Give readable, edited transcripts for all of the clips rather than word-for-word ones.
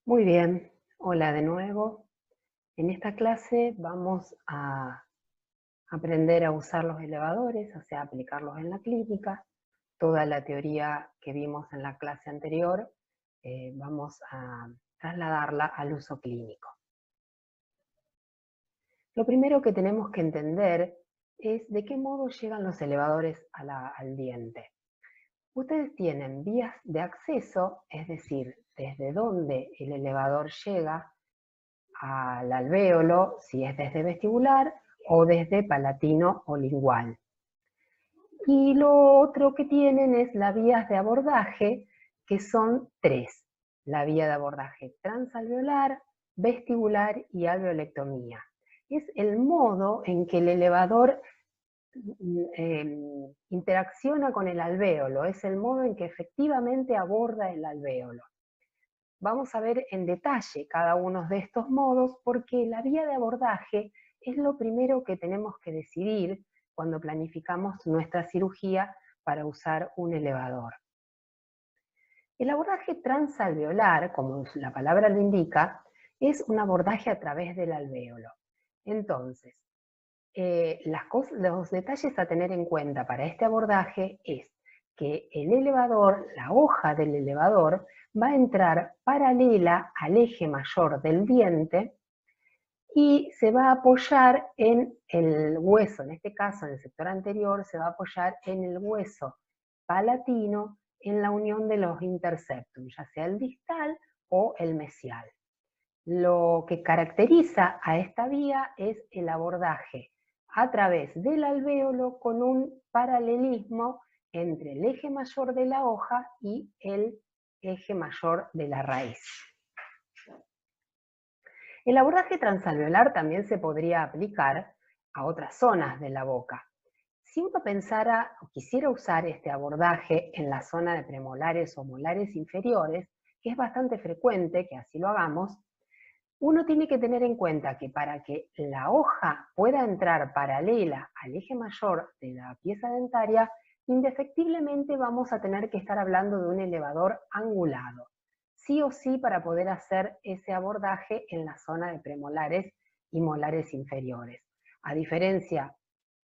Muy bien, hola de nuevo. En esta clase vamos a aprender a usar los elevadores, o sea, aplicarlos en la clínica. Toda la teoría que vimos en la clase anterior vamos a trasladarla al uso clínico. Lo primero que tenemos que entender es de qué modo llegan los elevadores al diente. Ustedes tienen vías de acceso, es decir, desde donde el elevador llega al alvéolo, si es desde vestibular o desde palatino o lingual. Y lo otro que tienen es las vías de abordaje, que son tres. La vía de abordaje transalveolar, vestibular y alveolectomía. Es el modo en que el elevador interacciona con el alvéolo, es el modo en que efectivamente aborda el alvéolo. Vamos a ver en detalle cada uno de estos modos porque la vía de abordaje es lo primero que tenemos que decidir cuando planificamos nuestra cirugía para usar un elevador. El abordaje transalveolar, como la palabra lo indica, es un abordaje a través del alvéolo. Entonces, los detalles a tener en cuenta para este abordaje es que el elevador, la hoja del elevador, va a entrar paralela al eje mayor del diente y se va a apoyar en el hueso, en este caso en el sector anterior, se va a apoyar en el hueso palatino en la unión de los interseptum, ya sea el distal o el mesial. Lo que caracteriza a esta vía es el abordaje a través del alvéolo con un paralelismo entre el eje mayor de la hoja y el eje mayor de la raíz. El abordaje transalveolar también se podría aplicar a otras zonas de la boca. Si uno pensara o quisiera usar este abordaje en la zona de premolares o molares inferiores, que es bastante frecuente que así lo hagamos, uno tiene que tener en cuenta que para que la hoja pueda entrar paralela al eje mayor de la pieza dentaria, indefectiblemente vamos a tener que estar hablando de un elevador angulado, sí o sí para poder hacer ese abordaje en la zona de premolares y molares inferiores. A diferencia,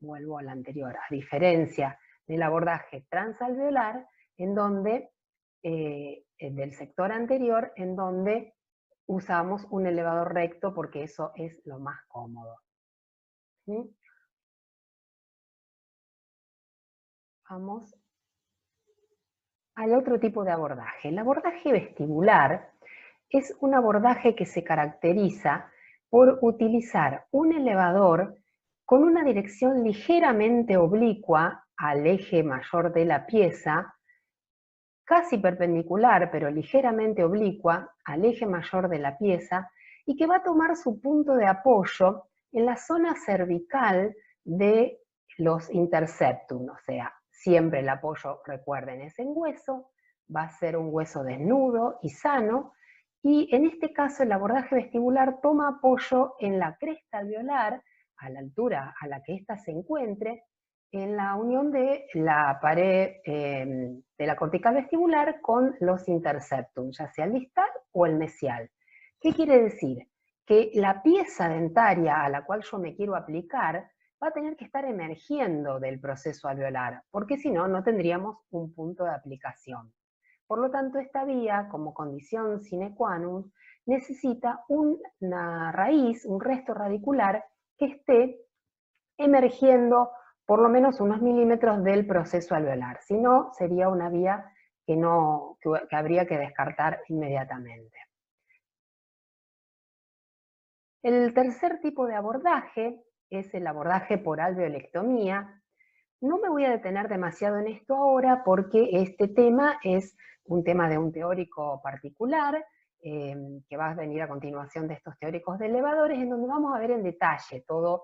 vuelvo al anterior, a diferencia del abordaje transalveolar, en donde, del sector anterior, en donde usamos un elevador recto porque eso es lo más cómodo. ¿Sí? Vamos al otro tipo de abordaje. El abordaje vestibular es un abordaje que se caracteriza por utilizar un elevador con una dirección ligeramente oblicua al eje mayor de la pieza, casi perpendicular pero ligeramente oblicua al eje mayor de la pieza, y que va a tomar su punto de apoyo en la zona cervical de los interseptum, o sea, siempre el apoyo, recuerden, es en hueso, va a ser un hueso desnudo y sano, y en este caso el abordaje vestibular toma apoyo en la cresta alveolar, a la altura a la que ésta se encuentre, en la unión de la pared de la cortical vestibular con los interseptum, ya sea el distal o el mesial. ¿Qué quiere decir? Que la pieza dentaria a la cual yo me quiero aplicar va a tener que estar emergiendo del proceso alveolar, porque si no, no tendríamos un punto de aplicación. Por lo tanto, esta vía, como condición sine qua non, necesita una raíz, un resto radicular que esté emergiendo por lo menos unos milímetros del proceso alveolar. Si no, sería una vía que habría que descartar inmediatamente. El tercer tipo de abordaje es el abordaje por alveolectomía. No me voy a detener demasiado en esto ahora porque este tema es un tema de un teórico particular, que va a venir a continuación de estos teóricos de elevadores, en donde vamos a ver en detalle todos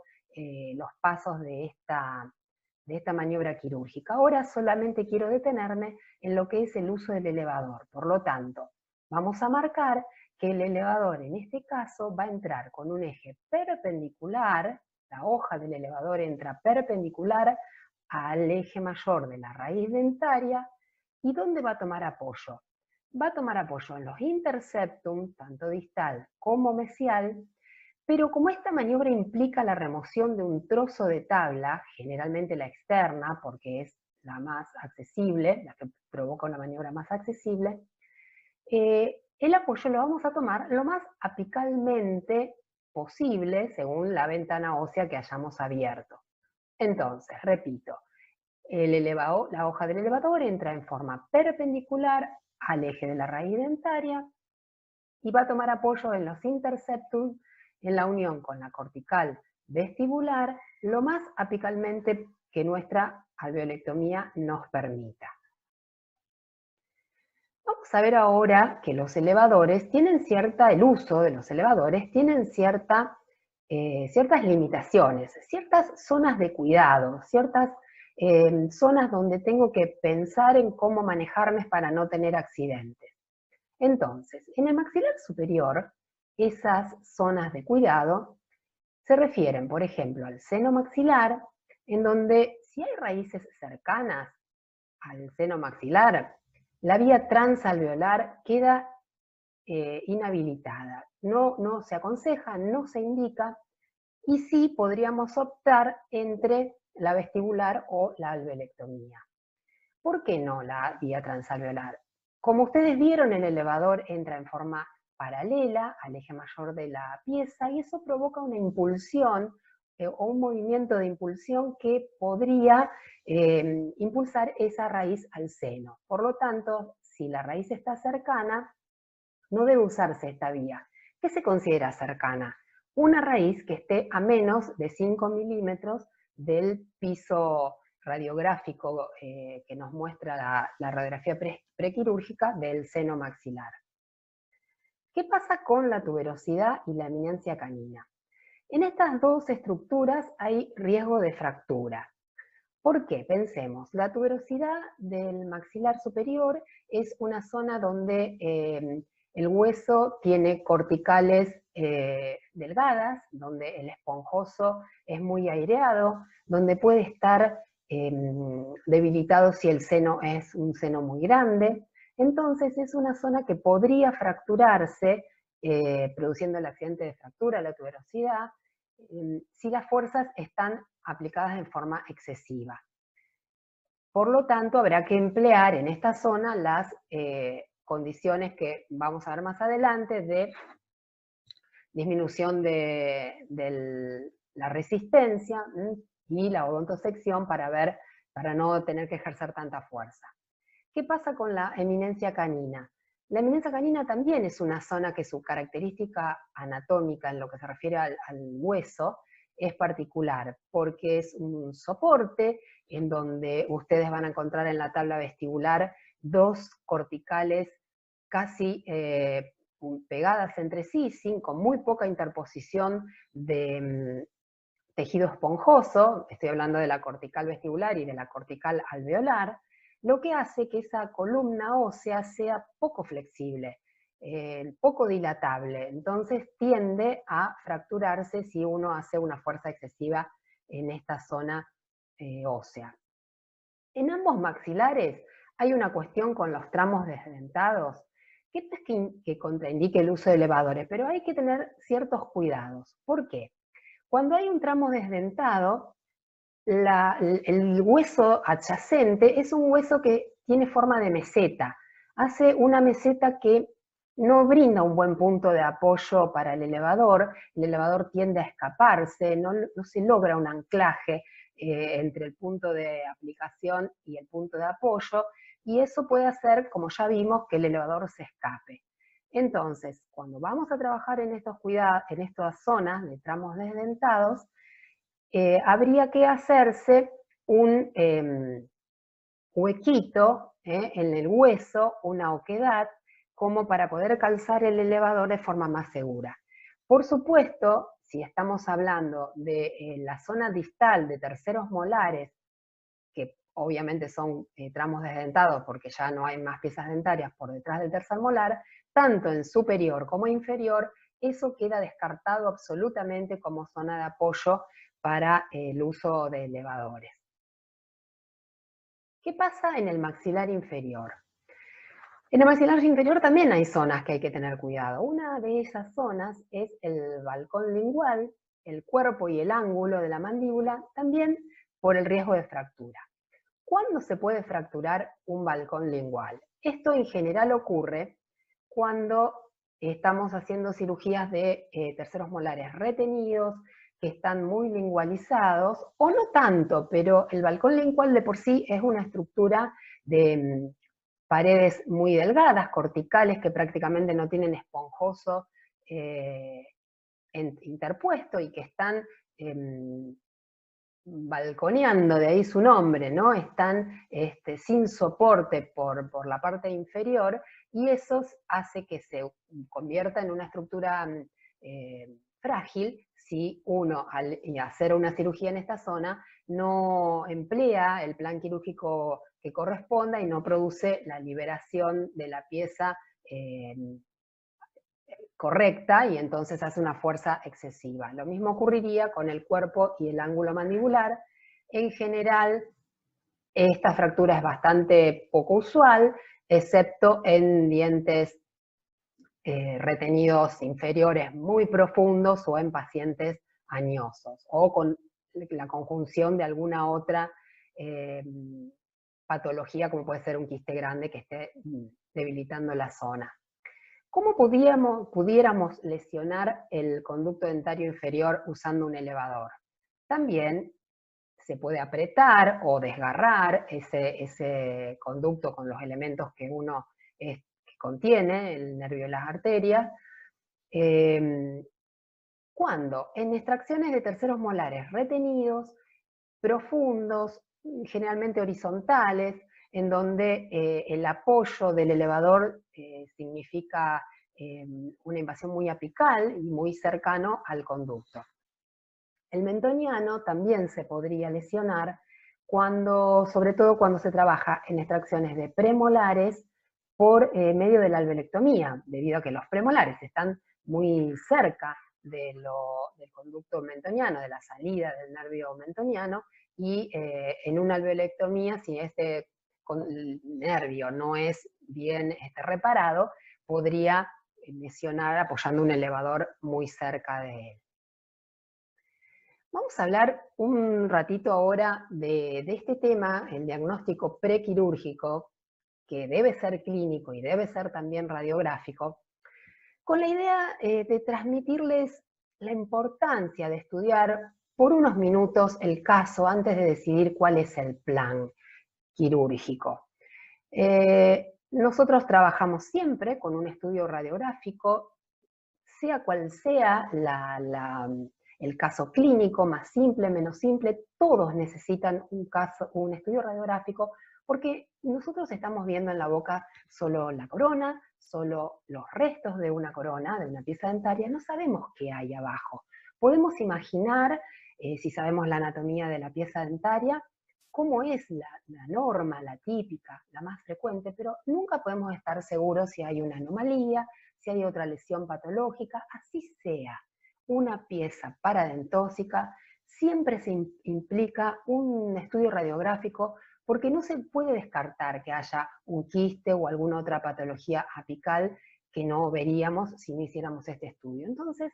los pasos de esta maniobra quirúrgica. Ahora solamente quiero detenerme en lo que es el uso del elevador. Por lo tanto, vamos a marcar que el elevador en este caso va a entrar con un eje perpendicular, la hoja del elevador entra perpendicular al eje mayor de la raíz dentaria. ¿Y dónde va a tomar apoyo? va a tomar apoyo en los interceptum, tanto distal como mesial, pero como esta maniobra implica la remoción de un trozo de tabla, generalmente la externa, porque es la más accesible, la que provoca una maniobra más accesible, el apoyo lo vamos a tomar lo más apicalmente posible según la ventana ósea que hayamos abierto. Entonces, repito, la hoja del elevador entra en forma perpendicular al eje de la raíz dentaria y va a tomar apoyo en los interceptum en la unión con la cortical vestibular lo más apicalmente que nuestra alveolectomía nos permita. Vamos a ver ahora que los elevadores tienen el uso de los elevadores tienen ciertas limitaciones, ciertas zonas de cuidado, ciertas zonas donde tengo que pensar en cómo manejarme para no tener accidentes. Entonces, en el maxilar superior, esas zonas de cuidado se refieren, por ejemplo, al seno maxilar, en donde si hay raíces cercanas al seno maxilar, la vía transalveolar queda inhabilitada. No se aconseja, no se indica, y sí podríamos optar entre la vestibular o la alveolectomía. ¿Por qué no la vía transalveolar? Como ustedes vieron, el elevador entra en forma paralela al eje mayor de la pieza y eso provoca una impulsión o un movimiento de impulsión que podría impulsar esa raíz al seno. Por lo tanto, si la raíz está cercana, no debe usarse esta vía. ¿Qué se considera cercana? Una raíz que esté a menos de 5 milímetros del piso radiográfico que nos muestra la radiografía prequirúrgica del seno maxilar. ¿Qué pasa con la tuberosidad y la eminencia canina? En estas dos estructuras hay riesgo de fractura. ¿Por qué? Pensemos, la tuberosidad del maxilar superior es una zona donde el hueso tiene corticales delgadas, donde el esponjoso es muy aireado, donde puede estar debilitado si el seno es un seno muy grande. Entonces es una zona que podría fracturarse, produciendo el accidente de fractura, la tuberosidad, si las fuerzas están aplicadas en forma excesiva. Por lo tanto, habrá que emplear en esta zona las condiciones que vamos a ver más adelante de disminución de la resistencia y la odontosección para no tener que ejercer tanta fuerza. ¿Qué pasa con la eminencia canina? La eminencia canina también es una zona que su característica anatómica en lo que se refiere al hueso es particular, porque es un soporte en donde ustedes van a encontrar en la tabla vestibular dos corticales casi pegadas entre sí, con muy poca interposición de tejido esponjoso, estoy hablando de la cortical vestibular y de la cortical alveolar, lo que hace que esa columna ósea sea poco flexible, poco dilatable, entonces tiende a fracturarse si uno hace una fuerza excesiva en esta zona ósea. En ambos maxilares hay una cuestión con los tramos desdentados, que es que contraindique el uso de elevadores, pero hay que tener ciertos cuidados. ¿Por qué? Cuando hay un tramo desdentado, el hueso adyacente es un hueso que tiene forma de meseta. Hace una meseta que no brinda un buen punto de apoyo para el elevador tiende a escaparse, no se logra un anclaje entre el punto de aplicación y el punto de apoyo, y eso puede hacer, como ya vimos, que el elevador se escape. Entonces, cuando vamos a trabajar en estas zonas de tramos desdentados, habría que hacerse un huequito en el hueso, una oquedad, como para poder calzar el elevador de forma más segura. Por supuesto, si estamos hablando de la zona distal de terceros molares, que obviamente son tramos desdentados porque ya no hay más piezas dentarias por detrás del tercer molar, tanto en superior como inferior, eso queda descartado absolutamente como zona de apoyo para el uso de elevadores. ¿Qué pasa en el maxilar inferior? En el maxilar inferior también hay zonas que hay que tener cuidado. Una de esas zonas es el balcón lingual, el cuerpo y el ángulo de la mandíbula, también por el riesgo de fractura. ¿Cuándo se puede fracturar un balcón lingual? Esto en general ocurre cuando estamos haciendo cirugías de terceros molares retenidos, que están muy lingualizados, o no tanto, pero el balcón lingual de por sí es una estructura de paredes muy delgadas, corticales, que prácticamente no tienen esponjoso interpuesto y que están balconeando, de ahí su nombre, ¿no? Están sin soporte por la parte inferior, y eso hace que se convierta en una estructura frágil si uno, al hacer una cirugía en esta zona, no emplea el plan quirúrgico que corresponda y no produce la liberación de la pieza correcta, y entonces hace una fuerza excesiva. Lo mismo ocurriría con el cuerpo y el ángulo mandibular. En general, esta fractura es bastante poco usual, excepto en dientes retenidos inferiores muy profundos o en pacientes añosos, o con la conjunción de alguna otra patología, como puede ser un quiste grande que esté debilitando la zona. ¿Cómo pudiéramos lesionar el conducto dentario inferior usando un elevador? También se puede apretar o desgarrar ese conducto con los elementos que uno que contiene, el nervio y las arterias. Cuando en extracciones de terceros molares retenidos, profundos, generalmente horizontales, en donde el apoyo del elevador significa una invasión muy apical y muy cercano al conducto. El mentoniano también se podría lesionar sobre todo cuando se trabaja en extracciones de premolares por medio de la alveolectomía, debido a que los premolares están muy cerca del conducto mentoniano, de la salida del nervio mentoniano, y en una alveolectomía, si este nervio no es bien reparado, podría lesionar apoyando un elevador muy cerca de él. Vamos a hablar un ratito ahora de este tema, el diagnóstico prequirúrgico, que debe ser clínico y debe ser también radiográfico, con la idea de transmitirles la importancia de estudiar por unos minutos el caso antes de decidir cuál es el plan quirúrgico. Nosotros trabajamos siempre con un estudio radiográfico, sea cual sea el caso clínico, más simple, menos simple, todos necesitan un estudio radiográfico, porque nosotros estamos viendo en la boca solo la corona, solo los restos de una corona, de una pieza dentaria, no sabemos qué hay abajo. Podemos imaginar, si sabemos la anatomía de la pieza dentaria, cómo es la norma, la típica, la más frecuente, pero nunca podemos estar seguros si hay una anomalía, si hay otra lesión patológica. Así sea una pieza paradentósica, siempre se implica un estudio radiográfico, porque no se puede descartar que haya un quiste o alguna otra patología apical que no veríamos si no hiciéramos este estudio. Entonces,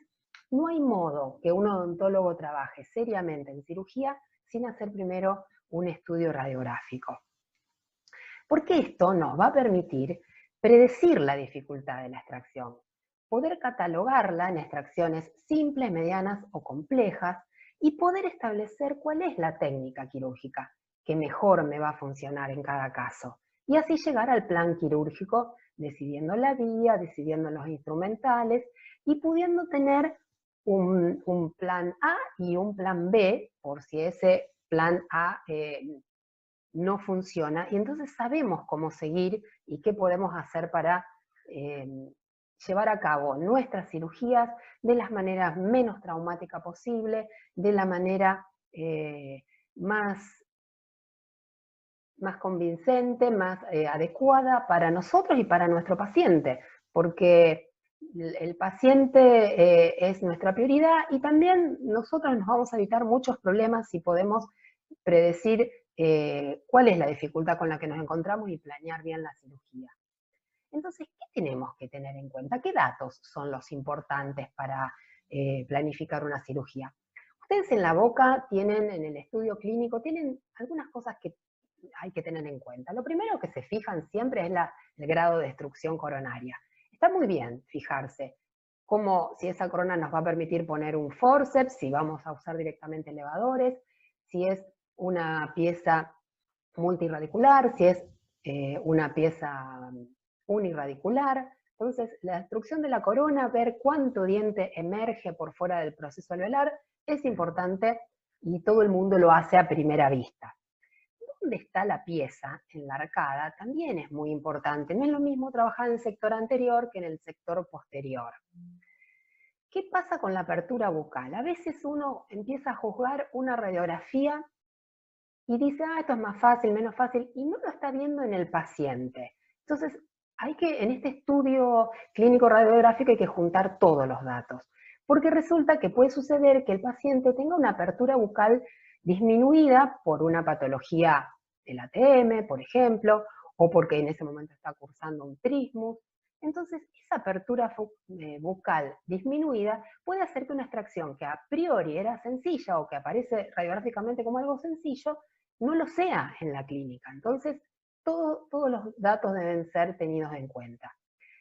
no hay modo que un odontólogo trabaje seriamente en cirugía sin hacer primero un estudio radiográfico. Porque esto nos va a permitir predecir la dificultad de la extracción, poder catalogarla en extracciones simples, medianas o complejas, y poder establecer cuál es la técnica quirúrgica que mejor me va a funcionar en cada caso. Y así llegar al plan quirúrgico, decidiendo la vía, decidiendo los instrumentales y pudiendo tener un plan A y un plan B, por si ese plan A no funciona, y entonces sabemos cómo seguir y qué podemos hacer para llevar a cabo nuestras cirugías de las maneras menos traumática posible, de la manera más convincente, más adecuada para nosotros y para nuestro paciente, porque el paciente es nuestra prioridad, y también nosotros nos vamos a evitar muchos problemas si podemos predecir cuál es la dificultad con la que nos encontramos y planear bien la cirugía. Entonces, ¿qué tenemos que tener en cuenta? ¿Qué datos son los importantes para planificar una cirugía? Ustedes en la boca tienen, en el estudio clínico, tienen algunas cosas que hay que tener en cuenta. Lo primero que se fijan siempre es el grado de destrucción coronaria. Está muy bien fijarse como si esa corona nos va a permitir poner un forceps, si vamos a usar directamente elevadores, si es una pieza multiradicular, si es una pieza uniradicular. Entonces, la destrucción de la corona, ver cuánto diente emerge por fuera del proceso alveolar, es importante y todo el mundo lo hace a primera vista. ¿Dónde está la pieza en la arcada? También es muy importante. No es lo mismo trabajar en el sector anterior que en el sector posterior. ¿Qué pasa con la apertura bucal? A veces uno empieza a juzgar una radiografía y dice, esto es más fácil, menos fácil, y no lo está viendo en el paciente. Entonces, en este estudio clínico radiográfico hay que juntar todos los datos, porque resulta que puede suceder que el paciente tenga una apertura bucal disminuida por una patología del ATM, por ejemplo, o porque en ese momento está cursando un trismus. Entonces, esa apertura bucal disminuida puede hacer que una extracción que a priori era sencilla o que aparece radiográficamente como algo sencillo, no lo sea en la clínica. Entonces, todos los datos deben ser tenidos en cuenta.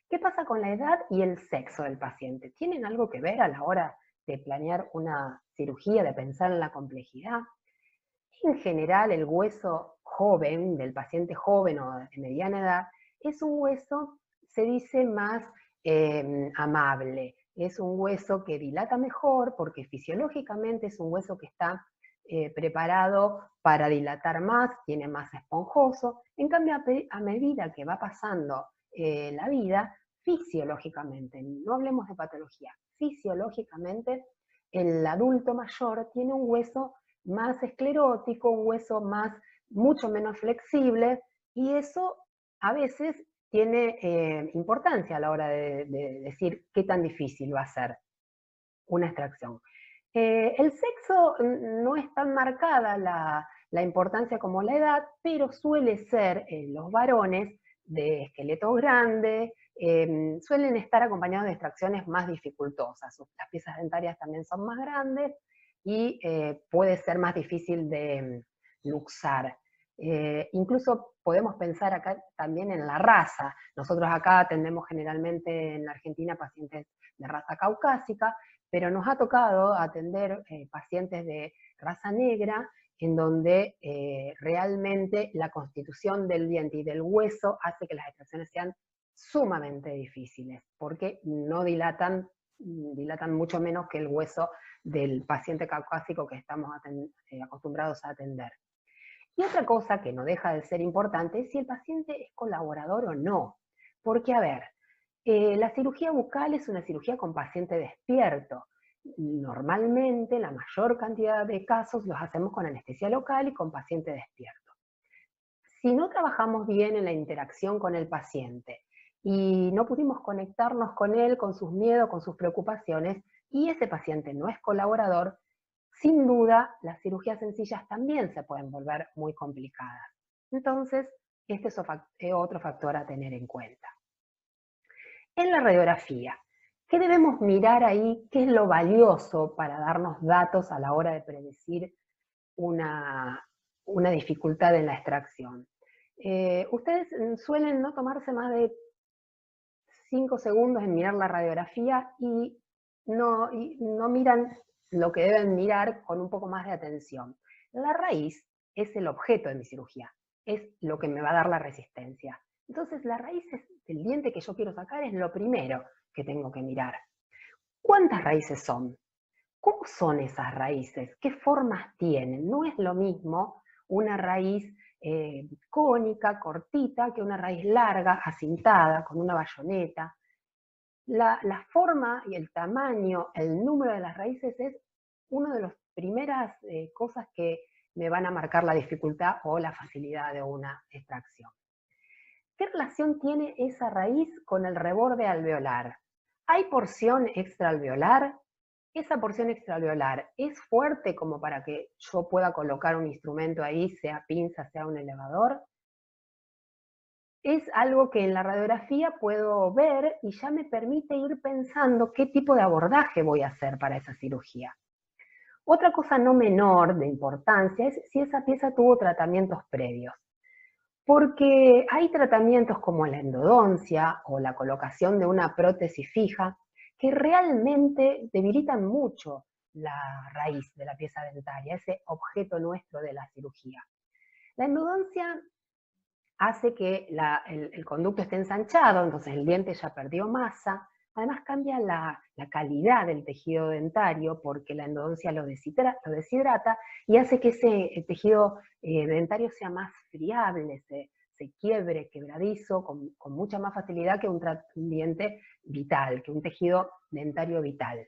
¿Qué pasa con la edad y el sexo del paciente? ¿Tienen algo que ver a la hora de planear una cirugía, de pensar en la complejidad? En general, el hueso joven, del paciente joven o de mediana edad, es un hueso, se dice, más amable. Es un hueso que dilata mejor porque fisiológicamente es un hueso que está preparado para dilatar más, tiene más esponjoso. En cambio, a medida que va pasando la vida, fisiológicamente, no hablemos de patología, fisiológicamente el adulto mayor tiene un hueso más esclerótico, un hueso mucho menos flexible, y eso a veces tiene importancia a la hora de decir qué tan difícil va a ser una extracción. El sexo no es tan marcada la importancia como la edad, pero suele ser los varones de esqueleto grande, suelen estar acompañados de extracciones más dificultosas. Las piezas dentarias también son más grandes y puede ser más difícil de luxar. Incluso podemos pensar acá también en la raza. Nosotros acá atendemos generalmente en la Argentina pacientes de raza caucásica, pero nos ha tocado atender pacientes de raza negra en donde realmente la constitución del diente y del hueso hace que las extracciones sean sumamente difíciles, porque no dilatan mucho menos que el hueso del paciente caucásico que estamos acostumbrados a atender. Y otra cosa que no deja de ser importante es si el paciente es colaborador o no. Porque, a ver, la cirugía bucal es una cirugía con paciente despierto. Normalmente, la mayor cantidad de casos los hacemos con anestesia local y con paciente despierto. Si no trabajamos bien en la interacción con el paciente y no pudimos conectarnos con él, con sus miedos, con sus preocupaciones, y ese paciente no es colaborador, sin duda las cirugías sencillas también se pueden volver muy complicadas. Entonces, este es otro factor a tener en cuenta. En la radiografía, ¿qué debemos mirar ahí? ¿Qué es lo valioso para darnos datos a la hora de predecir una dificultad en la extracción? Ustedes suelen no tomarse más de 5 segundos en mirar la radiografía y no miran lo que deben mirar con un poco más de atención. La raíz es el objeto de mi cirugía, es lo que me va a dar la resistencia. Entonces, la raíz del diente que yo quiero sacar es lo primero que tengo que mirar. ¿Cuántas raíces son? ¿Cómo son esas raíces? ¿Qué formas tienen? No es lo mismo una raíz cónica, cortita, que una raíz larga, acintada, con una bayoneta. La forma y el tamaño, el número de las raíces es una de las primeras cosas que me van a marcar la dificultad o la facilidad de una extracción. ¿Qué relación tiene esa raíz con el reborde alveolar? ¿Hay porción extraalveolar? ¿Esa porción extraalveolar es fuerte como para que yo pueda colocar un instrumento ahí, sea pinza, sea un elevador? es algo que en la radiografía puedo ver y ya me permite ir pensando qué tipo de abordaje voy a hacer para esa cirugía. Otra cosa no menor de importancia es si esa pieza tuvo tratamientos previos. Porque hay tratamientos como la endodoncia o la colocación de una prótesis fija que realmente debilitan mucho la raíz de la pieza dentaria, ese objeto nuestro de la cirugía. La endodoncia hace que el conducto esté ensanchado, entonces el diente ya perdió masa. Además cambia la calidad del tejido dentario porque la endodoncia lo deshidrata y hace que ese tejido dentario sea más friable, se quiebre, quebradizo, con mucha más facilidad que un diente vital, que un tejido dentario vital.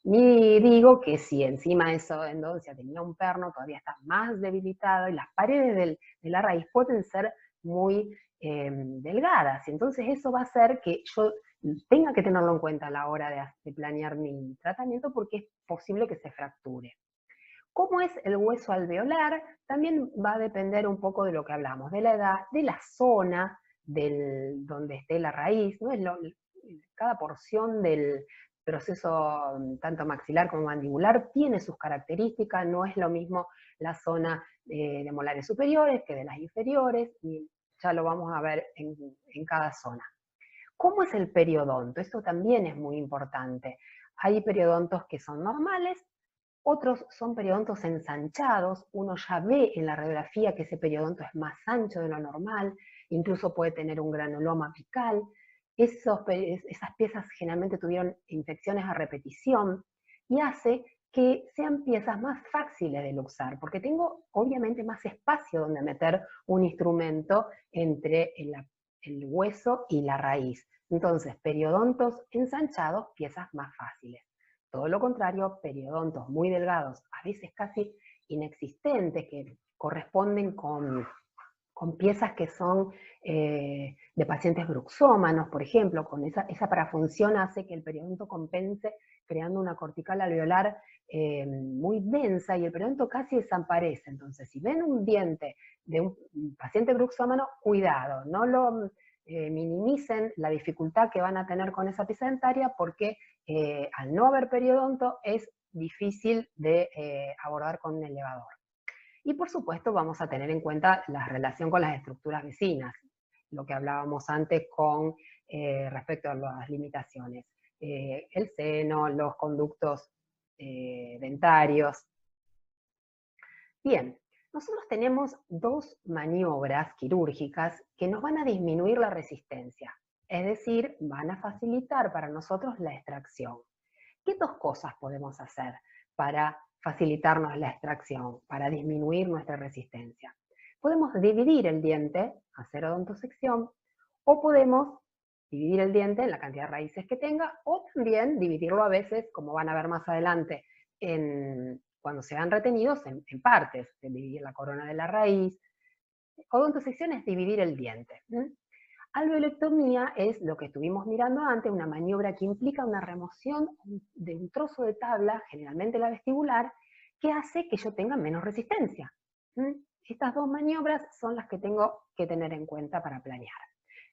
Ni digo que si encima de eso endodoncia tenía un perno, todavía está más debilitado y las paredes de la raíz pueden ser muy delgadas. Entonces eso va a hacer que yo tenga que tenerlo en cuenta a la hora de planear mi tratamiento porque es posible que se fracture. ¿Cómo es el hueso alveolar? También va a depender un poco de lo que hablamos, de la edad, de la zona donde esté la raíz, ¿no? Cada porción del proceso tanto maxilar como mandibular tiene sus características, no es lo mismo la zona de molares superiores que de las inferiores, y ya lo vamos a ver en cada zona. ¿Cómo es el periodonto? Esto también es muy importante. Hay periodontos que son normales, otros son periodontos ensanchados, uno ya ve en la radiografía que ese periodonto es más ancho de lo normal, incluso puede tener un granuloma apical. Esas piezas generalmente tuvieron infecciones a repetición y hace que sean piezas más fáciles de luxar, porque tengo obviamente más espacio donde meter un instrumento entre el hueso y la raíz. Entonces, periodontos ensanchados, piezas más fáciles. Todo lo contrario, periodontos muy delgados, a veces casi inexistentes, que corresponden con piezas que son de pacientes bruxómanos, por ejemplo, con esa parafunción hace que el periodonto compense creando una cortical alveolar muy densa y el periodonto casi desaparece. Entonces, si ven un diente de un paciente bruxómano, cuidado, no lo minimicen la dificultad que van a tener con esa pieza dentaria porque al no haber periodonto es difícil de abordar con un elevador. Y por supuesto vamos a tener en cuenta la relación con las estructuras vecinas, lo que hablábamos antes con respecto a las limitaciones. El seno, los conductos dentarios. Bien, nosotros tenemos dos maniobras quirúrgicas que nos van a disminuir la resistencia, es decir, van a facilitar para nosotros la extracción. ¿Qué dos cosas podemos hacer para facilitarnos la extracción, para disminuir nuestra resistencia? Podemos dividir el diente, hacer odontosección, o podemos dividir el diente en la cantidad de raíces que tenga, o también dividirlo a veces, como van a ver más adelante, cuando se van retenidos, en partes, dividir la corona de la raíz. Odontosección es dividir el diente. Alveolectomía es lo que estuvimos mirando antes, una maniobra que implica una remoción de un trozo de tabla, generalmente la vestibular, que hace que yo tenga menos resistencia. Estas dos maniobras son las que tengo que tener en cuenta para planear.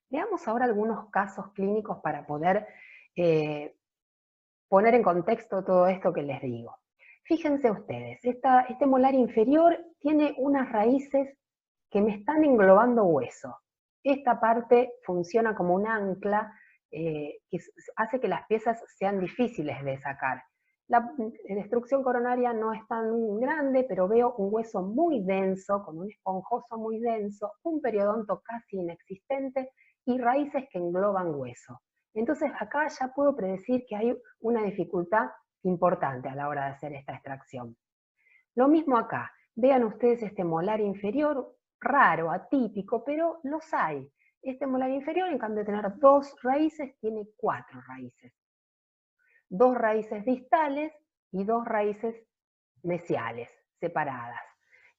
Veamos ahora algunos casos clínicos para poder poner en contexto todo esto que les digo. Fíjense ustedes, este molar inferior tiene unas raíces que me están englobando hueso. Esta parte funciona como un ancla que hace que las piezas sean difíciles de sacar. La destrucción coronaria no es tan grande, pero veo un hueso muy denso, con un esponjoso muy denso, un periodonto casi inexistente y raíces que engloban hueso. Entonces acá ya puedo predecir que hay una dificultad importante a la hora de hacer esta extracción. Lo mismo acá, vean ustedes este molar inferior, raro, atípico, pero los hay. Este molar inferior, en cambio de tener dos raíces, tiene cuatro raíces. Dos raíces distales y dos raíces mesiales, separadas.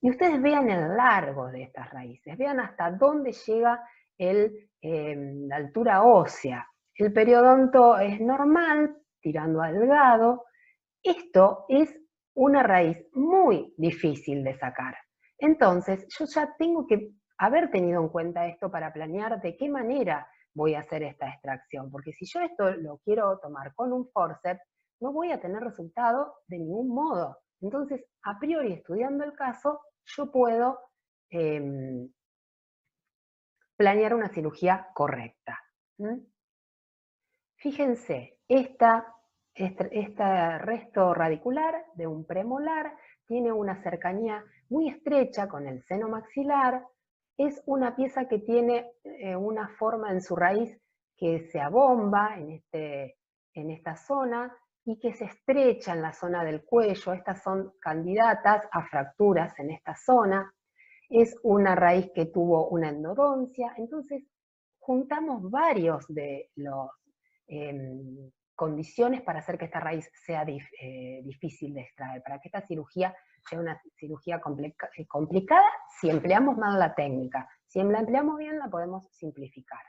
Y ustedes vean el largo de estas raíces, vean hasta dónde llega la altura ósea. El periodonto es normal, tirando a delgado. Esto es una raíz muy difícil de sacar. Entonces, yo ya tengo que haber tenido en cuenta esto para planear de qué manera voy a hacer esta extracción, porque si yo esto lo quiero tomar con un forceps, no voy a tener resultado de ningún modo. Entonces, a priori, estudiando el caso, yo puedo planear una cirugía correcta. Fíjense, este resto radicular de un premolar tiene una cercanía muy estrecha con el seno maxilar, es una pieza que tiene una forma en su raíz que se abomba en esta zona y que se estrecha en la zona del cuello. Estas son candidatas a fracturas en esta zona. Es una raíz que tuvo una endodoncia, entonces juntamos varios de los condiciones para hacer que esta raíz sea difícil de extraer, para que esta cirugía sea una cirugía complicada si empleamos mal la técnica. Si la empleamos bien, la podemos simplificar.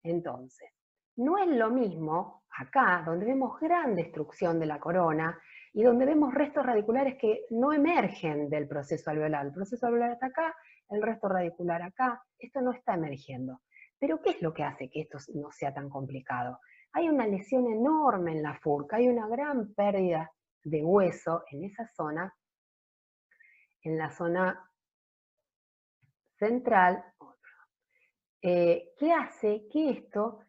Entonces, no es lo mismo acá, donde vemos gran destrucción de la corona y donde vemos restos radiculares que no emergen del proceso alveolar. El proceso alveolar está acá, el resto radicular acá, esto no está emergiendo. Pero ¿qué es lo que hace que esto no sea tan complicado? Hay una lesión enorme en la furca, hay una gran pérdida de hueso en esa zona, en la zona central, que hace que esto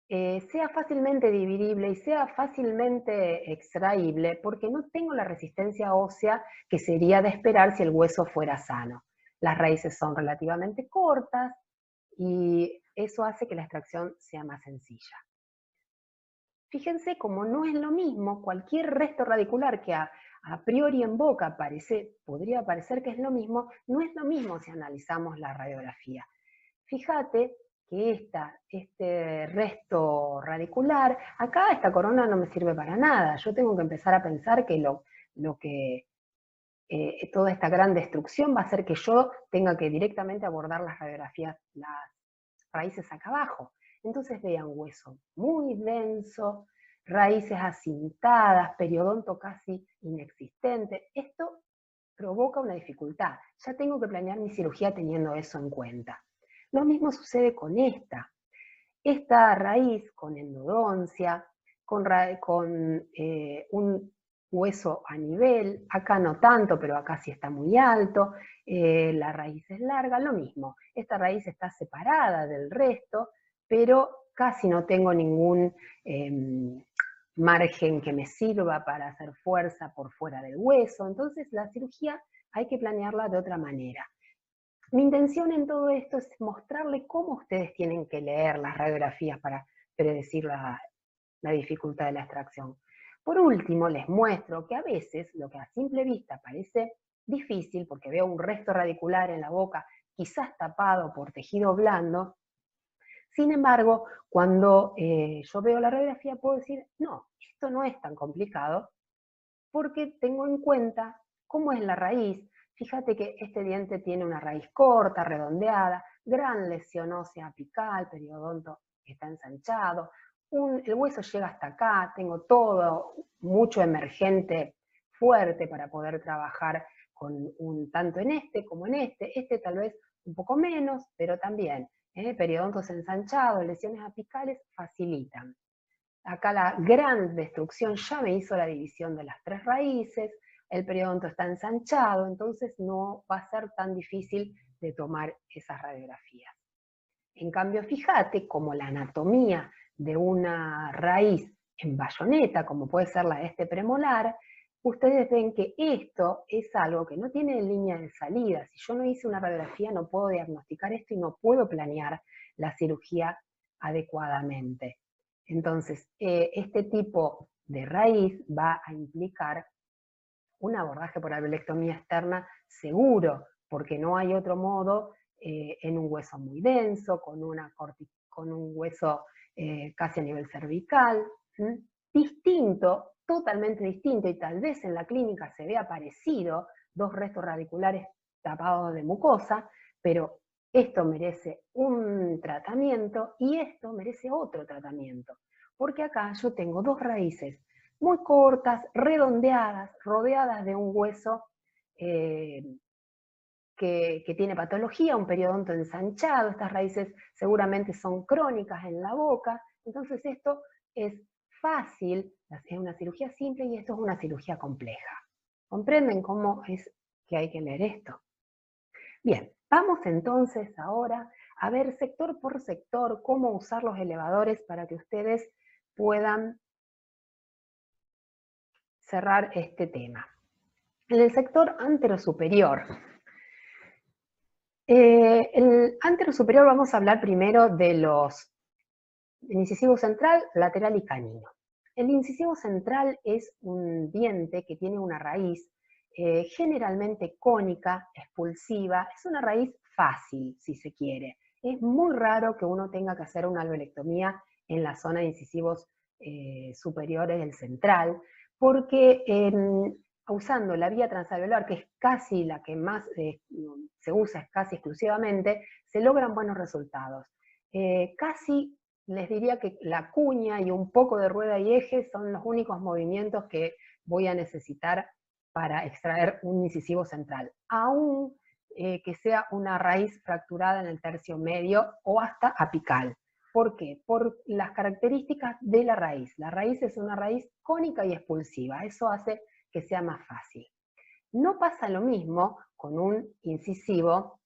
sea fácilmente dividible y sea fácilmente extraíble, porque no tengo la resistencia ósea que sería de esperar si el hueso fuera sano. Las raíces son relativamente cortas y eso hace que la extracción sea más sencilla. Fíjense como no es lo mismo, cualquier resto radicular que a priori en boca podría parecer que es lo mismo, no es lo mismo si analizamos la radiografía. Fíjate que este resto radicular, acá esta corona no me sirve para nada. Yo tengo que empezar a pensar que toda esta gran destrucción va a hacer que yo tenga que directamente abordar las radiografías, las raíces acá abajo. Entonces vean hueso muy denso, raíces acintadas, periodonto casi inexistente. Esto provoca una dificultad. Ya tengo que planear mi cirugía teniendo eso en cuenta. Lo mismo sucede con esta. Esta raíz con endodoncia, con un hueso a nivel, acá no tanto, pero acá sí está muy alto, la raíz es larga, lo mismo. Esta raíz está separada del resto, pero casi no tengo ningún margen que me sirva para hacer fuerza por fuera del hueso, entonces la cirugía hay que planearla de otra manera. Mi intención en todo esto es mostrarle cómo ustedes tienen que leer las radiografías para predecir la dificultad de la extracción. Por último, les muestro que a veces lo que a simple vista parece difícil, porque veo un resto radicular en la boca, quizás tapado por tejido blando, sin embargo, cuando yo veo la radiografía puedo decir, no, esto no es tan complicado, porque tengo en cuenta cómo es la raíz. Fíjate que este diente tiene una raíz corta, redondeada, gran lesión ósea apical, periodonto que está ensanchado, el hueso llega hasta acá, tengo todo, mucho emergente fuerte para poder trabajar con tanto en este como en este tal vez un poco menos, pero también periodontos ensanchados, lesiones apicales facilitan. Acá la gran destrucción ya me hizo la división de las tres raíces, el periodonto está ensanchado, entonces no va a ser tan difícil de tomar esas radiografías. En cambio, fíjate como la anatomía de una raíz en bayoneta, como puede ser la de este premolar, ustedes ven que esto es algo que no tiene línea de salida. Si yo no hice una radiografía, no puedo diagnosticar esto y no puedo planear la cirugía adecuadamente. Entonces, este tipo de raíz va a implicar un abordaje por alveolectomía externa seguro, porque no hay otro modo en un hueso muy denso, con un hueso casi a nivel cervical, distinto, totalmente distinto, y tal vez en la clínica se vea parecido, dos restos radiculares tapados de mucosa, pero esto merece un tratamiento y esto merece otro tratamiento, porque acá yo tengo dos raíces muy cortas, redondeadas, rodeadas de un hueso que tiene patología, un periodonto ensanchado, estas raíces seguramente son crónicas en la boca, entonces esto es fácil, es una cirugía simple y esto es una cirugía compleja. ¿Comprenden cómo es que hay que leer esto? Bien, vamos entonces ahora a ver sector por sector cómo usar los elevadores para que ustedes puedan cerrar este tema. En el sector anterosuperior. El anterosuperior vamos a hablar primero de los incisivo central, lateral y canino. El incisivo central es un diente que tiene una raíz generalmente cónica, expulsiva, es una raíz fácil, si se quiere. Es muy raro que uno tenga que hacer una alveolectomía en la zona de incisivos superiores del central, porque usando la vía transalveolar, que es casi la que más se usa, es casi exclusivamente, se logran buenos resultados. Casi les diría que la cuña y un poco de rueda y eje son los únicos movimientos que voy a necesitar para extraer un incisivo central, aún que sea una raíz fracturada en el tercio medio o hasta apical. ¿Por qué? Por las características de la raíz. La raíz es una raíz cónica y expulsiva, eso hace que sea más fácil. No pasa lo mismo con un incisivo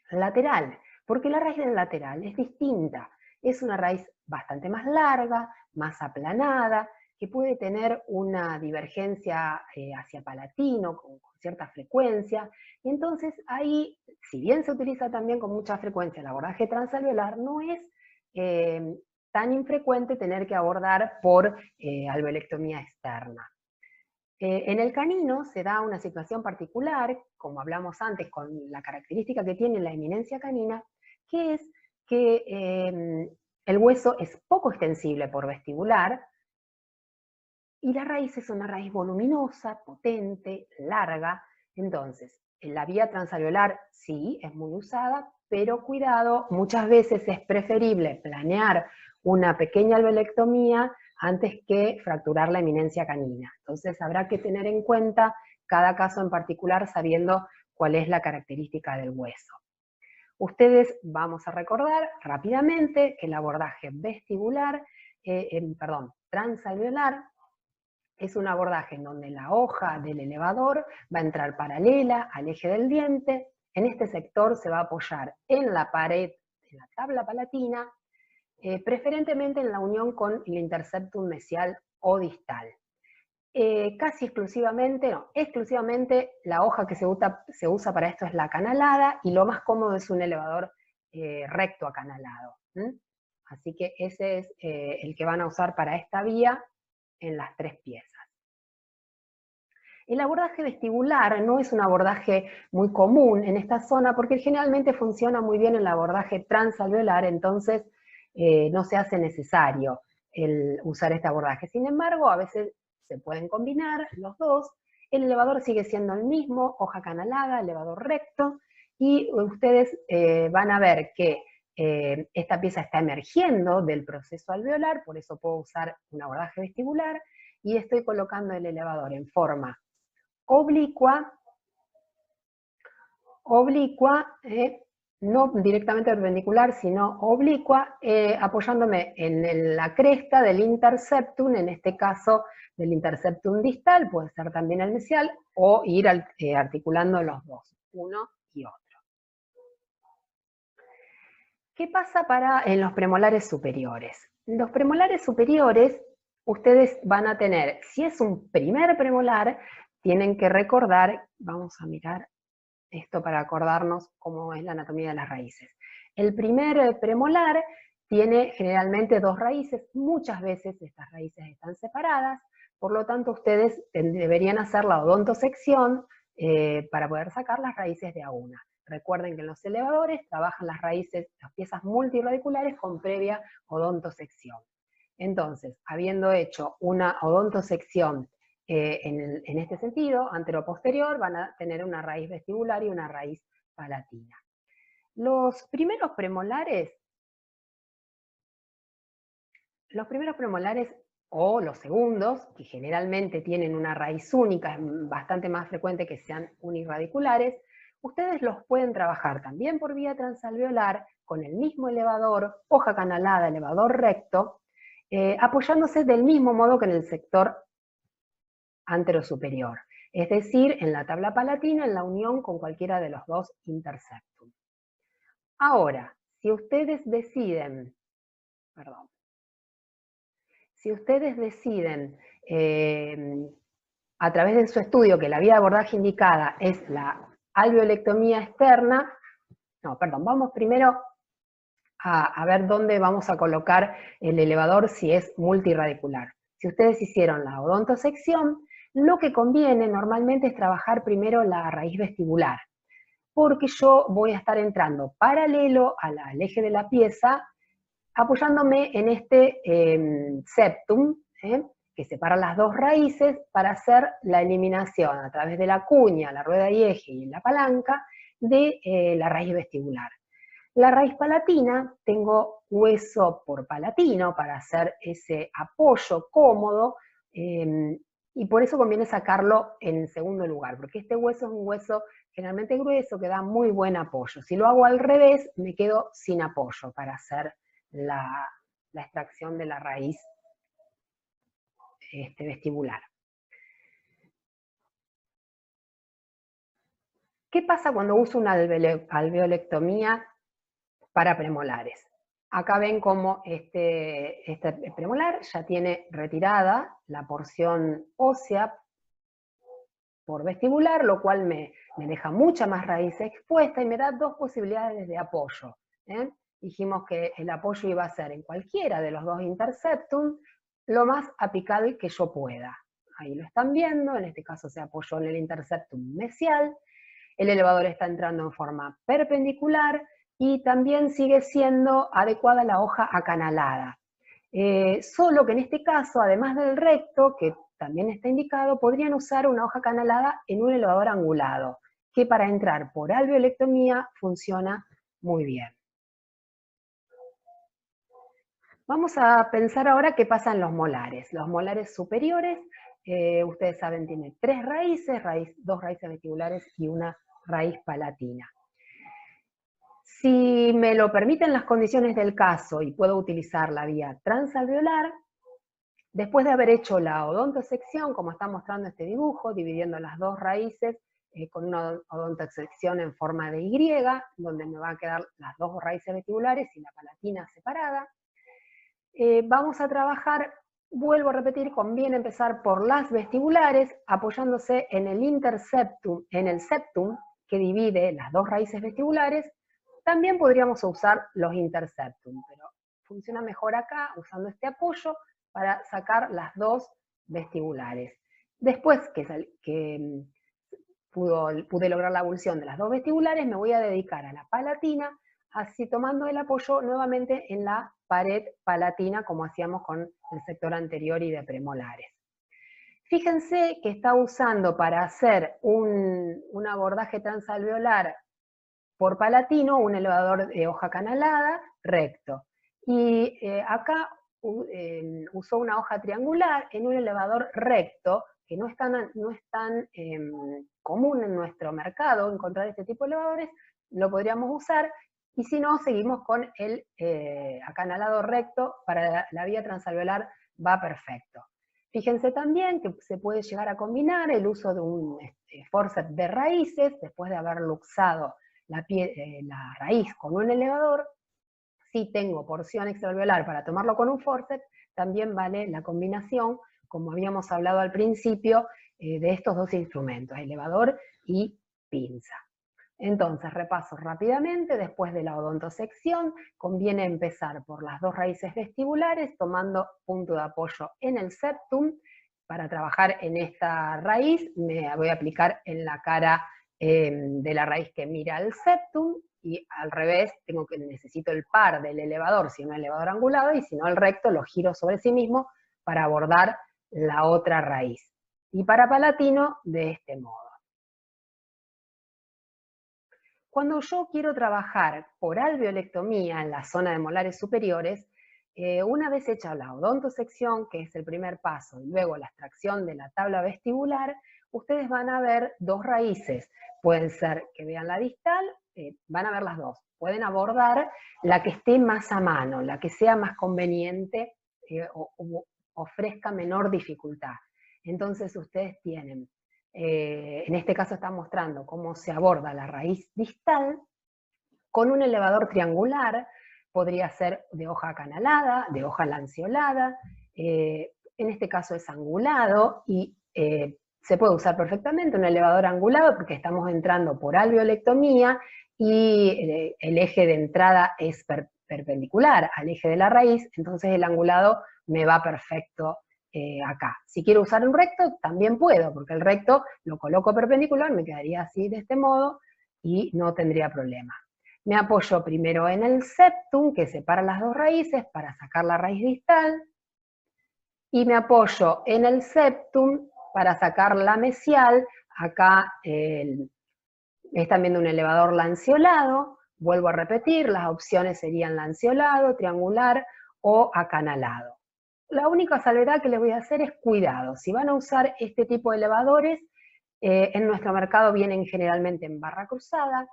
lateral, porque la raíz del lateral es distinta. Es una raíz bastante más larga, más aplanada, que puede tener una divergencia hacia palatino con cierta frecuencia, y entonces ahí, si bien se utiliza también con mucha frecuencia el abordaje transalveolar, no es tan infrecuente tener que abordar por alveolectomía externa. En el canino se da una situación particular, como hablamos antes, con la característica que tiene la eminencia canina, que es que el hueso es poco extensible por vestibular y la raíz es una raíz voluminosa, potente, larga. Entonces, en la vía transalveolar sí, es muy usada, pero cuidado, muchas veces es preferible planear una pequeña alveolectomía antes que fracturar la eminencia canina. Entonces habrá que tener en cuenta cada caso en particular sabiendo cuál es la característica del hueso. Ustedes vamos a recordar rápidamente que el abordaje vestibular, transalveolar, es un abordaje en donde la hoja del elevador va a entrar paralela al eje del diente. En este sector se va a apoyar en la pared, en la tabla palatina, preferentemente en la unión con el interceptum mesial o distal. Casi exclusivamente, no, exclusivamente la hoja que se usa para esto es la acanalada y lo más cómodo es un elevador recto acanalado. Así que ese es el que van a usar para esta vía en las tres piezas. El abordaje vestibular no es un abordaje muy común en esta zona porque generalmente funciona muy bien en el abordaje transalveolar, entonces no se hace necesario el usar este abordaje. Sin embargo, a veces se pueden combinar los dos. El elevador sigue siendo el mismo, hoja canalada, elevador recto, y ustedes van a ver que esta pieza está emergiendo del proceso alveolar, por eso puedo usar un abordaje vestibular, y estoy colocando el elevador en forma oblicua, no directamente perpendicular, sino oblicua, apoyándome en la cresta del interceptum, en este caso del interceptum distal, puede ser también el mesial, o ir articulando los dos, uno y otro. ¿Qué pasa en los premolares superiores? Los premolares superiores, ustedes van a tener, si es un primer premolar, tienen que recordar, vamos a mirar esto para acordarnos cómo es la anatomía de las raíces. El primer premolar tiene generalmente dos raíces, muchas veces estas raíces están separadas, por lo tanto ustedes deberían hacer la odontosección para poder sacar las raíces de a una. Recuerden que en los elevadores trabajan las raíces, las piezas multirradiculares con previa odontosección. Entonces, habiendo hecho una odontosección en este sentido, antero-posterior, van a tener una raíz vestibular y una raíz palatina. Los primeros premolares o los segundos, que generalmente tienen una raíz única, es bastante más frecuente que sean unirradiculares, ustedes los pueden trabajar también por vía transalveolar con el mismo elevador, hoja canalada, elevador recto, apoyándose del mismo modo que en el sector anterosuperior, es decir, en la tabla palatina en la unión con cualquiera de los dos interseptum. Ahora, si ustedes deciden, a través de su estudio que la vía de abordaje indicada es la alveolectomía externa, vamos primero a ver dónde vamos a colocar el elevador si es multiradicular. Si ustedes hicieron la odontosección, lo que conviene normalmente es trabajar primero la raíz vestibular, porque yo voy a estar entrando paralelo al eje de la pieza, apoyándome en este septum, que separa las dos raíces, para hacer la eliminación a través de la cuña, la rueda y eje y la palanca de la raíz vestibular. La raíz palatina, tengo hueso por palatino para hacer ese apoyo cómodo, y por eso conviene sacarlo en segundo lugar, porque este hueso es un hueso generalmente grueso que da muy buen apoyo. Si lo hago al revés, me quedo sin apoyo para hacer la extracción de la raíz vestibular. ¿Qué pasa cuando uso una alveolectomía para premolares? Acá ven cómo este premolar ya tiene retirada la porción ósea por vestibular, lo cual me deja mucha más raíz expuesta y me da dos posibilidades de apoyo. Dijimos que el apoyo iba a ser en cualquiera de los dos interseptum, lo más apical que yo pueda. Ahí lo están viendo, en este caso se apoyó en el interseptum mesial, el elevador está entrando en forma perpendicular y también sigue siendo adecuada la hoja acanalada. Solo que en este caso, además del recto, que también está indicado, podrían usar una hoja acanalada en un elevador angulado, que para entrar por alveolectomía funciona muy bien. Vamos a pensar ahora qué pasa en los molares. Los molares superiores, ustedes saben, tienen tres raíces, dos raíces vestibulares y una raíz palatina. Si me lo permiten las condiciones del caso y puedo utilizar la vía transalveolar, después de haber hecho la odontosección, como está mostrando este dibujo, dividiendo las dos raíces con una odontosección en forma de Y, donde me van a quedar las dos raíces vestibulares y la palatina separada, vamos a trabajar, vuelvo a repetir, conviene empezar por las vestibulares, apoyándose en el interseptum, en el septum que divide las dos raíces vestibulares. También podríamos usar los interseptum, pero funciona mejor acá usando este apoyo para sacar las dos vestibulares. Después que pude lograr la abulsión de las dos vestibulares, me voy a dedicar a la palatina, así tomando el apoyo nuevamente en la pared palatina, como hacíamos con el sector anterior y de premolares. Fíjense que está usando para hacer un abordaje transalveolar por palatino un elevador de hoja canalada recto. Y acá usó una hoja triangular en un elevador recto, que no es tan común en nuestro mercado encontrar este tipo de elevadores, lo podríamos usar, y si no, seguimos con el acanalado recto, para la vía transalveolar va perfecto. Fíjense también que se puede llegar a combinar el uso de un forceps de raíces, después de haber luxado la raíz con un elevador. Si tengo porción extraalveolar para tomarlo con un forceps, también vale la combinación, como habíamos hablado al principio, de estos dos instrumentos, elevador y pinza. Entonces, repaso rápidamente: después de la odontosección, conviene empezar por las dos raíces vestibulares, tomando punto de apoyo en el septum. Para trabajar en esta raíz, me voy a aplicar en la cara de la raíz que mira al septum, y al revés, necesito el par del elevador, si no el elevador angulado, y si no el recto, lo giro sobre sí mismo para abordar la otra raíz. Y para palatino, de este modo. Cuando yo quiero trabajar por alveolectomía en la zona de molares superiores, una vez hecha la odontosección, que es el primer paso, y luego la extracción de la tabla vestibular, ustedes van a ver dos raíces. Pueden ser que vean la distal, van a ver las dos. Pueden abordar la que esté más a mano, la que sea más conveniente o ofrezca menor dificultad. Entonces ustedes tienen, en este caso está mostrando cómo se aborda la raíz distal con un elevador triangular, podría ser de hoja acanalada, de hoja lanceolada, en este caso es angulado y se puede usar perfectamente un elevador angulado porque estamos entrando por alveolectomía y el eje de entrada es perpendicular al eje de la raíz, entonces el angulado me va perfecto acá. Si quiero usar un recto, también puedo, porque el recto lo coloco perpendicular, me quedaría así de este modo y no tendría problema. Me apoyo primero en el septum, que separa las dos raíces para sacar la raíz distal, y me apoyo en el septum para sacar la mesial. Acá están viendo un elevador lanceolado, vuelvo a repetir, las opciones serían lanceolado, triangular o acanalado. La única salvedad que les voy a hacer es cuidado. Si van a usar este tipo de elevadores, en nuestro mercado vienen generalmente en barra cruzada,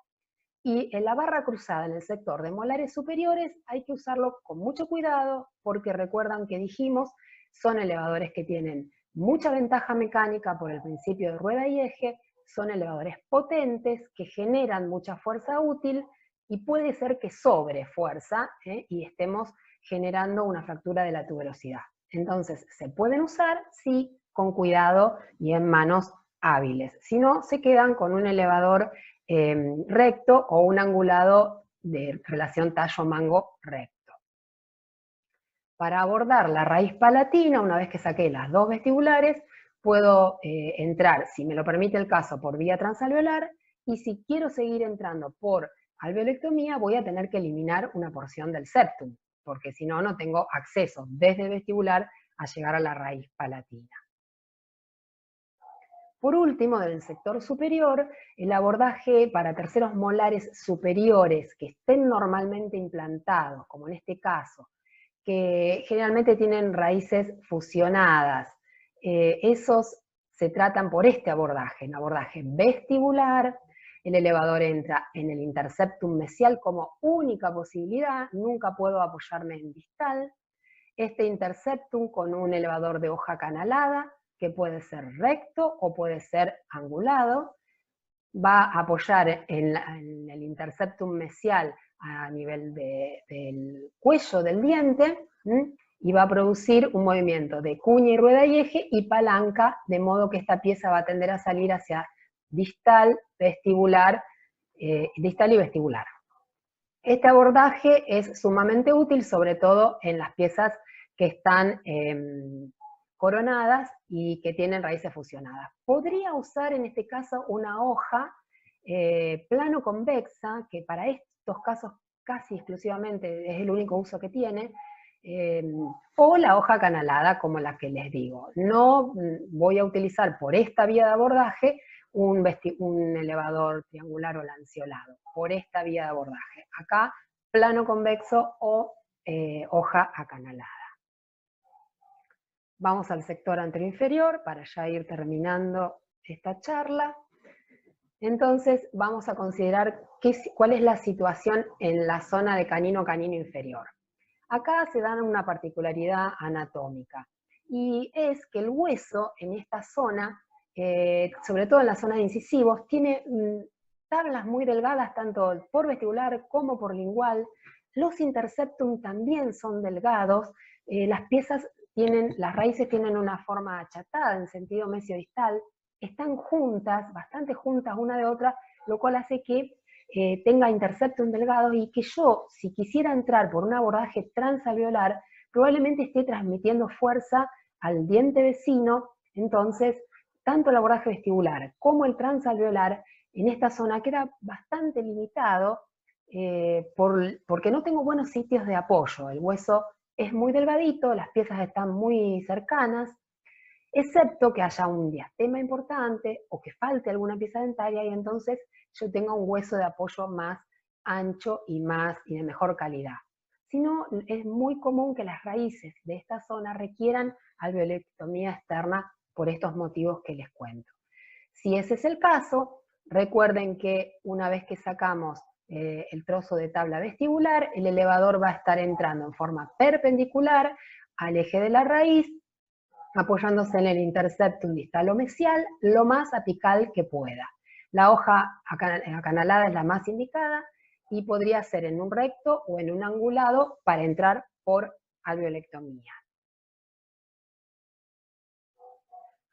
y en la barra cruzada en el sector de molares superiores hay que usarlo con mucho cuidado porque recuerdan que dijimos, son elevadores que tienen mucha ventaja mecánica por el principio de rueda y eje, son elevadores potentes que generan mucha fuerza útil y puede ser que sobre fuerza y estemos generando una fractura de la tuberosidad. Entonces, ¿se pueden usar? Sí, con cuidado y en manos hábiles. Si no, se quedan con un elevador recto o un angulado de relación tallo-mango recto. Para abordar la raíz palatina, una vez que saqué las dos vestibulares, puedo entrar, si me lo permite el caso, por vía transalveolar, y si quiero seguir entrando por alveolectomía, voy a tener que eliminar una porción del septum, porque si no, no tengo acceso desde el vestibular a llegar a la raíz palatina. Por último, del sector superior, el abordaje para terceros molares superiores que estén normalmente implantados, como en este caso, que generalmente tienen raíces fusionadas, esos se tratan por este abordaje, un abordaje vestibular. El elevador entra en el interseptum mesial como única posibilidad, nunca puedo apoyarme en distal. Este interseptum con un elevador de hoja canalada, que puede ser recto o puede ser angulado, va a apoyar en el interseptum mesial a nivel del cuello del diente, y va a producir un movimiento de cuña y rueda y eje y palanca, de modo que esta pieza va a tender a salir hacia distal, vestibular, distal y vestibular. Este abordaje es sumamente útil, sobre todo en las piezas que están coronadas y que tienen raíces fusionadas. Podría usar en este caso una hoja plano convexa, que para estos casos casi exclusivamente es el único uso que tiene, o la hoja canalada, como la que les digo. No voy a utilizar por esta vía de abordaje un elevador triangular o lanceolado, por esta vía de abordaje. Acá, plano convexo o hoja acanalada. Vamos al sector anteroinferior para ya ir terminando esta charla. Entonces vamos a considerar cuál es la situación en la zona de canino inferior. Acá se da una particularidad anatómica, y es que el hueso en esta zona, sobre todo en la zona de incisivos, tiene tablas muy delgadas tanto por vestibular como por lingual. Los interseptum también son delgados, las raíces tienen una forma achatada en sentido mesiodistal, están juntas, bastante juntas una de otra, lo cual hace que tenga interseptum delgados y que yo, si quisiera entrar por un abordaje transalveolar, probablemente esté transmitiendo fuerza al diente vecino. Entonces, tanto el abordaje vestibular como el transalveolar en esta zona queda bastante limitado porque no tengo buenos sitios de apoyo. El hueso es muy delgadito, las piezas están muy cercanas, excepto que haya un diastema importante o que falte alguna pieza dentaria y entonces yo tenga un hueso de apoyo más ancho y de mejor calidad. Si no, es muy común que las raíces de esta zona requieran alveolectomía externa por estos motivos que les cuento. Si ese es el caso, recuerden que una vez que sacamos el trozo de tabla vestibular, el elevador va a estar entrando en forma perpendicular al eje de la raíz, apoyándose en el interseptum distalomesial lo más apical que pueda. La hoja acanalada es la más indicada y podría ser en un recto o en un angulado para entrar por alveolectomía.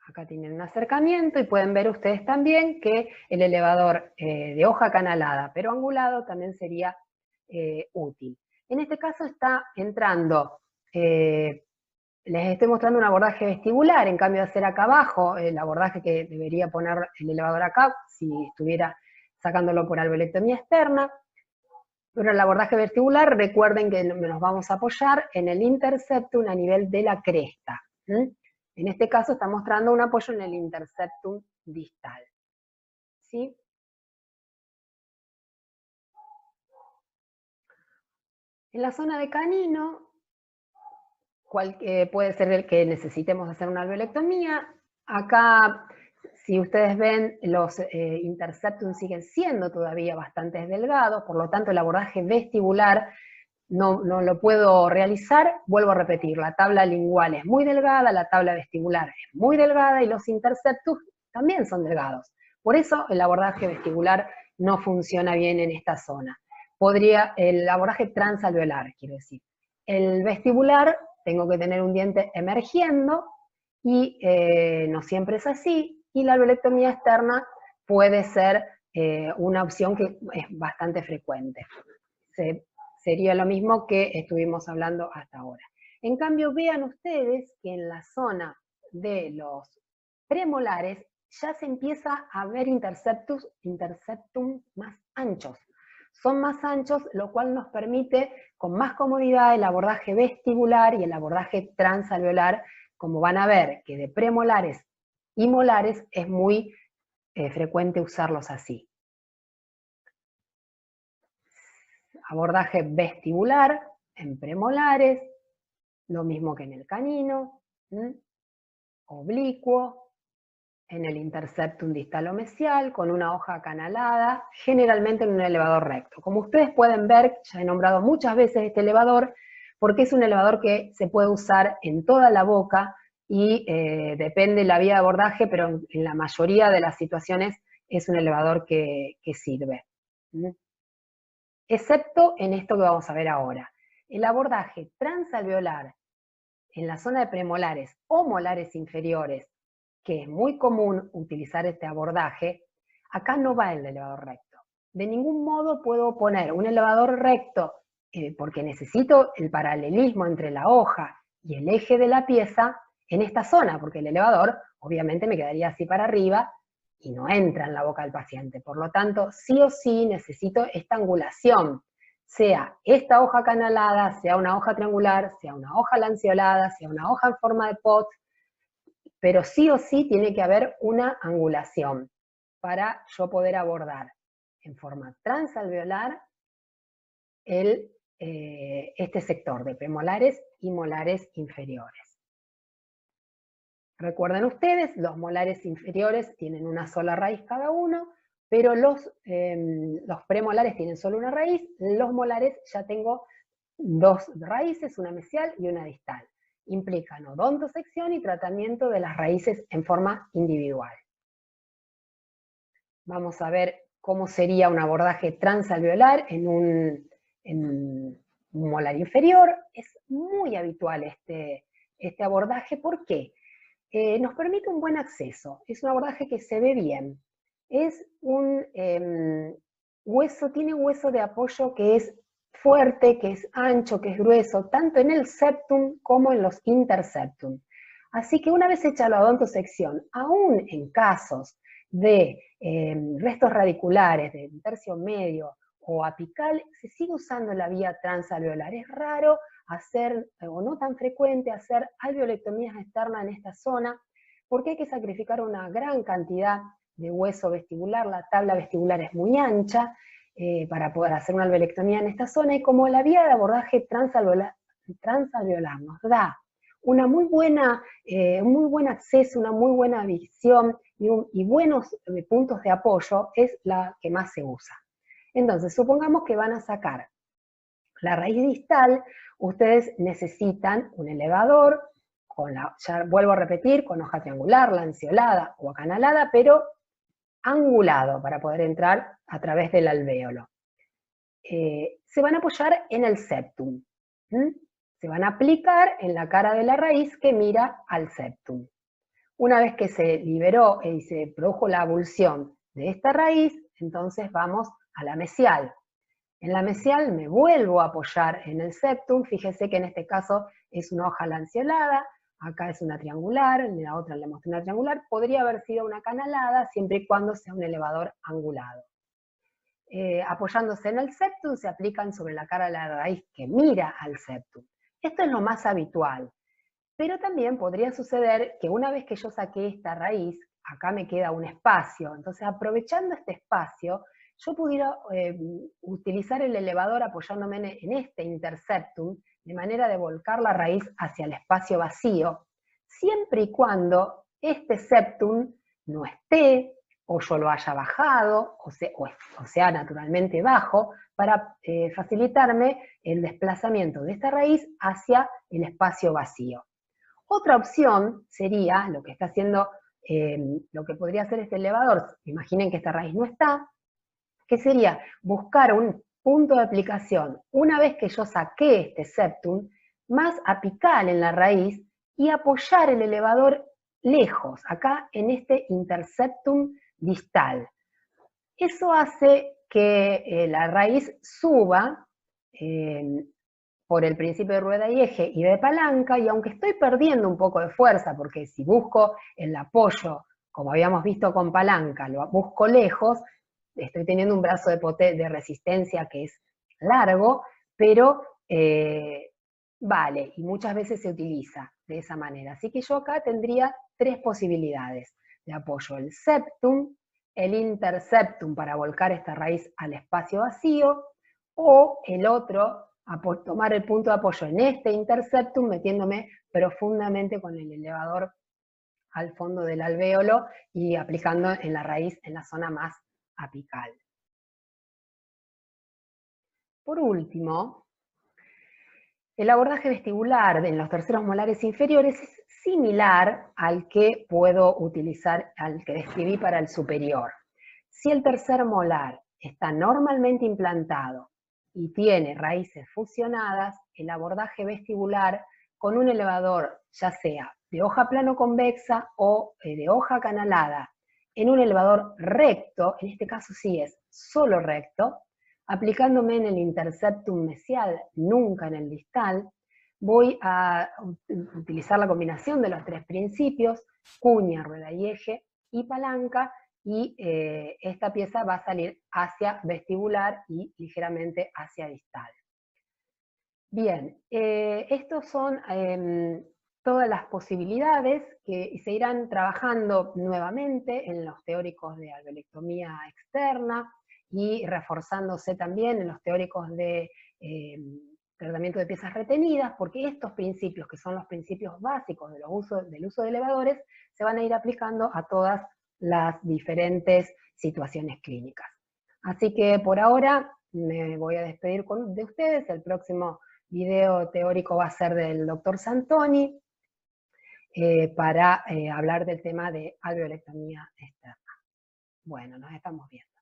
Acá tienen un acercamiento y pueden ver ustedes también que el elevador de hoja acanalada pero angulado también sería útil. En este caso está entrando, les estoy mostrando un abordaje vestibular, en cambio de hacer acá abajo, el abordaje que debería poner el elevador acá, si estuviera sacándolo por alveolectomía externa. Pero el abordaje vestibular, recuerden que nos vamos a apoyar en el interseptum a nivel de la cresta. En este caso está mostrando un apoyo en el interseptum distal. ¿Sí? En la zona de canino, puede ser el que necesitemos hacer una alveolectomía. Acá, si ustedes ven, los interseptum siguen siendo todavía bastante delgados, por lo tanto el abordaje vestibular no lo puedo realizar. Vuelvo a repetir, la tabla lingual es muy delgada, la tabla vestibular es muy delgada y los interseptus también son delgados. Por eso el abordaje vestibular no funciona bien en esta zona. El abordaje transalveolar, quiero decir. El vestibular, tengo que tener un diente emergiendo y no siempre es así, y la alveolectomía externa puede ser una opción que es bastante frecuente. Sería lo mismo que estuvimos hablando hasta ahora. En cambio, vean ustedes que en la zona de los premolares ya se empieza a ver interseptum más anchos. Son más anchos, lo cual nos permite con más comodidad el abordaje vestibular y el abordaje transalveolar, como van a ver que de premolares y molares es muy frecuente usarlos así. Abordaje vestibular en premolares, lo mismo que en el canino, oblicuo, en el interseptum distalomesial, con una hoja acanalada, generalmente en un elevador recto. Como ustedes pueden ver, ya he nombrado muchas veces este elevador, porque es un elevador que se puede usar en toda la boca y depende de la vía de abordaje, pero en la mayoría de las situaciones es un elevador que sirve. Excepto en esto que vamos a ver ahora. El abordaje transalveolar en la zona de premolares o molares inferiores, que es muy común utilizar este abordaje, acá no va el elevador recto. De ningún modo puedo poner un elevador recto porque necesito el paralelismo entre la hoja y el eje de la pieza en esta zona, porque el elevador obviamente me quedaría así para arriba y no entra en la boca del paciente. Por lo tanto, sí o sí necesito esta angulación, sea esta hoja canalada, sea una hoja triangular, sea una hoja lanceolada, sea una hoja en forma de pot, pero sí o sí tiene que haber una angulación para yo poder abordar en forma transalveolar este sector de premolares y molares inferiores. Recuerden ustedes, los molares inferiores tienen una sola raíz cada uno, pero los premolares tienen solo una raíz, los molares ya tengo dos raíces, una mesial y una distal. Implican odontosección y tratamiento de las raíces en forma individual. Vamos a ver cómo sería un abordaje transalveolar en un molar inferior. Es muy habitual este abordaje. ¿Por qué? Nos permite un buen acceso, es un abordaje que se ve bien, es un hueso, tiene hueso de apoyo que es fuerte, que es ancho, que es grueso, tanto en el septum como en los interseptum. Así que una vez hecha la odontosección, aún en casos de restos radiculares, de tercio medio o apical, se sigue usando la vía transalveolar. Es raro hacer, o no tan frecuente, hacer alveolectomías externas en esta zona, porque hay que sacrificar una gran cantidad de hueso vestibular, la tabla vestibular es muy ancha para poder hacer una alveolectomía en esta zona, y como la vía de abordaje transalveolar nos da una muy buena, un muy buen acceso, una muy buena visión y buenos puntos de apoyo es la que más se usa. Entonces, supongamos que van a sacar la raíz distal, ustedes necesitan un elevador, ya vuelvo a repetir, con hoja triangular, lanceolada o acanalada, pero angulado para poder entrar a través del alvéolo. Se van a apoyar en el septum. Se van a aplicar en la cara de la raíz que mira al septum. Una vez que se liberó y se produjo la abulsión de esta raíz, entonces vamos a la mesial. En la mesial me vuelvo a apoyar en el septum, fíjese que en este caso es una hoja lanceolada, acá es una triangular, en la otra le mostré una triangular, podría haber sido una canalada siempre y cuando sea un elevador angulado. Apoyándose en el septum se aplican sobre la cara de la raíz que mira al septum. Esto es lo más habitual, pero también podría suceder que una vez que yo saqué esta raíz, acá me queda un espacio, entonces aprovechando este espacio, yo pudiera utilizar el elevador apoyándome en este interseptum, de manera de volcar la raíz hacia el espacio vacío, siempre y cuando este septum no esté, o yo lo haya bajado, o sea naturalmente bajo, para facilitarme el desplazamiento de esta raíz hacia el espacio vacío. Otra opción sería, lo que está haciendo, lo que podría hacer este elevador, imaginen que esta raíz no está, que sería buscar un punto de aplicación, una vez que yo saqué este septum, más apical en la raíz y apoyar el elevador lejos, acá en este interseptum distal. Eso hace que la raíz suba por el principio de rueda y eje y de palanca, y aunque estoy perdiendo un poco de fuerza, porque si busco el apoyo, como habíamos visto con palanca, lo busco lejos, estoy teniendo un brazo de resistencia que es largo, pero vale, y muchas veces se utiliza de esa manera. Así que yo acá tendría tres posibilidades de apoyo: el septum, el interseptum para volcar esta raíz al espacio vacío, o el otro, tomar el punto de apoyo en este interseptum metiéndome profundamente con el elevador al fondo del alvéolo y aplicando en la raíz en la zona más apical. Por último, el abordaje vestibular en los terceros molares inferiores es similar al que puedo utilizar, al que describí para el superior. Si el tercer molar está normalmente implantado y tiene raíces fusionadas, el abordaje vestibular con un elevador, ya sea de hoja plano convexa o de hoja canalada, en un elevador recto, en este caso sí es solo recto, aplicándome en el interseptum mesial, nunca en el distal, voy a utilizar la combinación de los tres principios, cuña, rueda y eje, y palanca, y esta pieza va a salir hacia vestibular y ligeramente hacia distal. Bien, estos son todas las posibilidades que se irán trabajando nuevamente en los teóricos de alveolectomía externa y reforzándose también en los teóricos de tratamiento de piezas retenidas, porque estos principios, que son los principios básicos del uso de elevadores, se van a ir aplicando a todas las diferentes situaciones clínicas. Así que por ahora me voy a despedir de ustedes. El próximo video teórico va a ser del doctor Santoni para hablar del tema de alveolectomía externa. Bueno, nos estamos viendo.